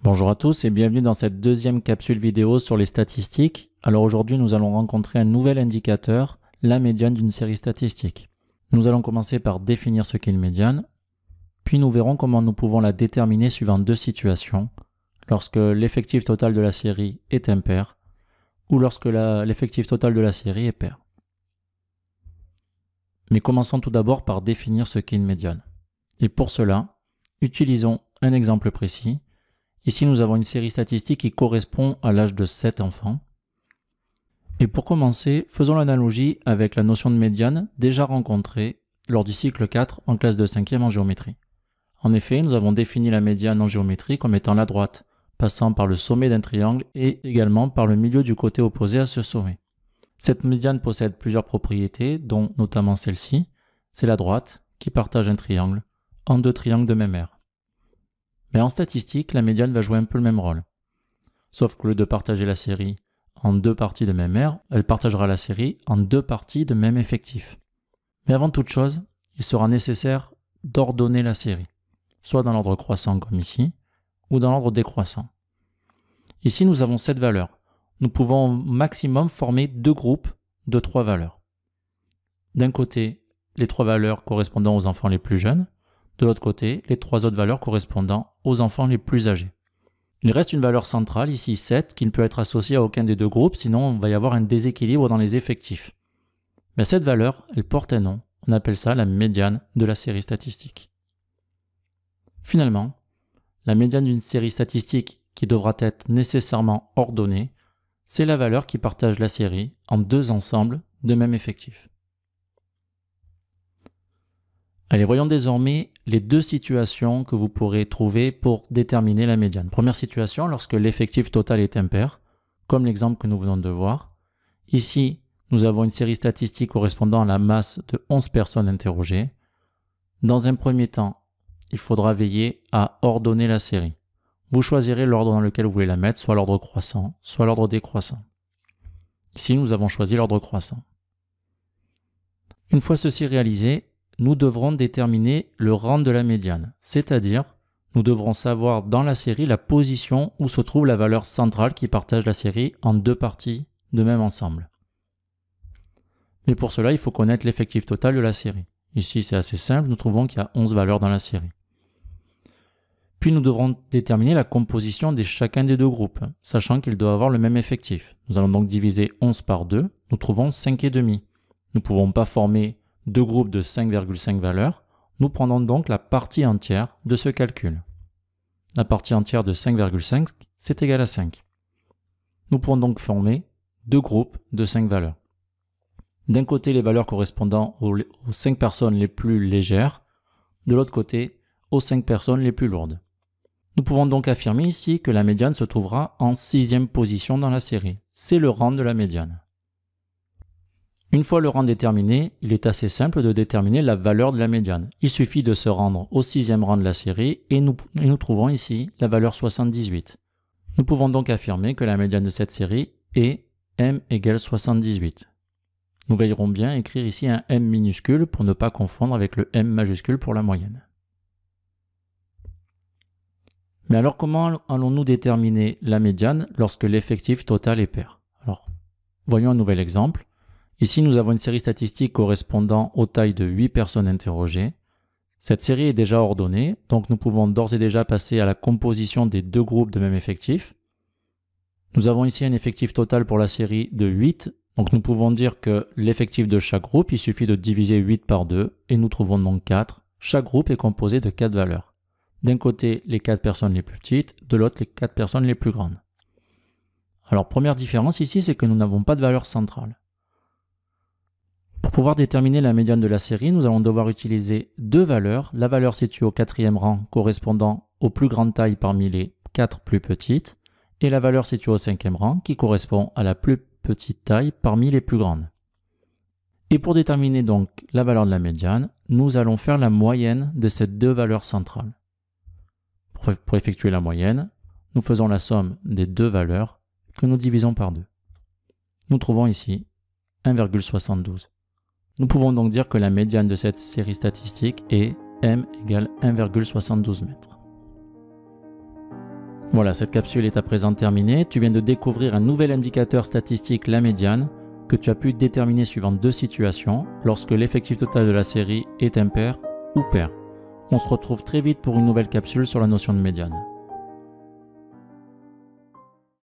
Bonjour à tous et bienvenue dans cette deuxième capsule vidéo sur les statistiques. Alors aujourd'hui nous allons rencontrer un nouvel indicateur, la médiane d'une série statistique. Nous allons commencer par définir ce qu'est une médiane, puis nous verrons comment nous pouvons la déterminer suivant deux situations, lorsque l'effectif total de la série est impair ou lorsque l'effectif total de la série est pair. Mais commençons tout d'abord par définir ce qu'est une médiane. Et pour cela, utilisons un exemple précis. Ici, nous avons une série statistique qui correspond à l'âge de 7 enfants. Et pour commencer, faisons l'analogie avec la notion de médiane déjà rencontrée lors du cycle 4 en classe de 5e en géométrie. En effet, nous avons défini la médiane en géométrie comme étant la droite, passant par le sommet d'un triangle et également par le milieu du côté opposé à ce sommet. Cette médiane possède plusieurs propriétés, dont notamment celle-ci, c'est la droite qui partage un triangle en deux triangles de même aire. Mais en statistique, la médiane va jouer un peu le même rôle. Sauf qu'au lieu de partager la série en deux parties de même aire, elle partagera la série en deux parties de même effectif. Mais avant toute chose, il sera nécessaire d'ordonner la série, soit dans l'ordre croissant comme ici, ou dans l'ordre décroissant. Ici, nous avons 7 valeurs. Nous pouvons au maximum former deux groupes de 3 valeurs. D'un côté, les 3 valeurs correspondant aux enfants les plus jeunes, de l'autre côté, les 3 autres valeurs correspondant aux enfants les plus âgés. Il reste une valeur centrale, ici 7, qui ne peut être associée à aucun des deux groupes, sinon il va y avoir un déséquilibre dans les effectifs. Mais cette valeur, elle porte un nom, on appelle ça la médiane de la série statistique. Finalement, la médiane d'une série statistique qui devra être nécessairement ordonnée, c'est la valeur qui partage la série en deux ensembles de même effectif. Allez, voyons désormais les deux situations que vous pourrez trouver pour déterminer la médiane. Première situation, lorsque l'effectif total est impair, comme l'exemple que nous venons de voir. Ici, nous avons une série statistique correspondant à la masse de 11 personnes interrogées. Dans un premier temps, il faudra veiller à ordonner la série. Vous choisirez l'ordre dans lequel vous voulez la mettre, soit l'ordre croissant, soit l'ordre décroissant. Ici, nous avons choisi l'ordre croissant. Une fois ceci réalisé, nous devrons déterminer le rang de la médiane, c'est-à-dire nous devrons savoir dans la série la position où se trouve la valeur centrale qui partage la série en deux parties de même ensemble. Mais pour cela, il faut connaître l'effectif total de la série. Ici, c'est assez simple, nous trouvons qu'il y a 11 valeurs dans la série. Puis nous devrons déterminer la composition de chacun des deux groupes, sachant qu'ils doivent avoir le même effectif. Nous allons donc diviser 11 par 2, nous trouvons 5,5. Nous ne pouvons pas former deux groupes de 5,5 valeurs, nous prendrons donc la partie entière de ce calcul. La partie entière de 5,5, c'est égal à 5. Nous pouvons donc former deux groupes de 5 valeurs. D'un côté, les valeurs correspondant aux 5 personnes les plus légères, de l'autre côté, aux 5 personnes les plus lourdes. Nous pouvons donc affirmer ici que la médiane se trouvera en 6e position dans la série. C'est le rang de la médiane. Une fois le rang déterminé, il est assez simple de déterminer la valeur de la médiane. Il suffit de se rendre au 6e rang de la série et nous trouvons ici la valeur 78. Nous pouvons donc affirmer que la médiane de cette série est m égale 78. Nous veillerons bien à écrire ici un m minuscule pour ne pas confondre avec le m majuscule pour la moyenne. Mais alors comment allons-nous déterminer la médiane lorsque l'effectif total est pair? Alors, voyons un nouvel exemple. Ici, nous avons une série statistique correspondant aux tailles de 8 personnes interrogées. Cette série est déjà ordonnée, donc nous pouvons d'ores et déjà passer à la composition des deux groupes de même effectif. Nous avons ici un effectif total pour la série de 8, donc nous pouvons dire que l'effectif de chaque groupe, il suffit de diviser 8 par 2, et nous trouvons donc 4. Chaque groupe est composé de 4 valeurs. D'un côté, les 4 personnes les plus petites, de l'autre, les 4 personnes les plus grandes. Alors, première différence ici, c'est que nous n'avons pas de valeur centrale. Pour pouvoir déterminer la médiane de la série, nous allons devoir utiliser deux valeurs. La valeur située au 4e rang correspondant aux plus grandes tailles parmi les 4 plus petites et la valeur située au 5e rang qui correspond à la plus petite taille parmi les plus grandes. Et pour déterminer donc la valeur de la médiane, nous allons faire la moyenne de ces deux valeurs centrales. Pour effectuer la moyenne, nous faisons la somme des deux valeurs que nous divisons par 2. Nous trouvons ici 1,72. Nous pouvons donc dire que la médiane de cette série statistique est m égale 1,72 mètres. Voilà, cette capsule est à présent terminée. Tu viens de découvrir un nouvel indicateur statistique, la médiane, que tu as pu déterminer suivant deux situations, lorsque l'effectif total de la série est impair ou pair. On se retrouve très vite pour une nouvelle capsule sur la notion de médiane.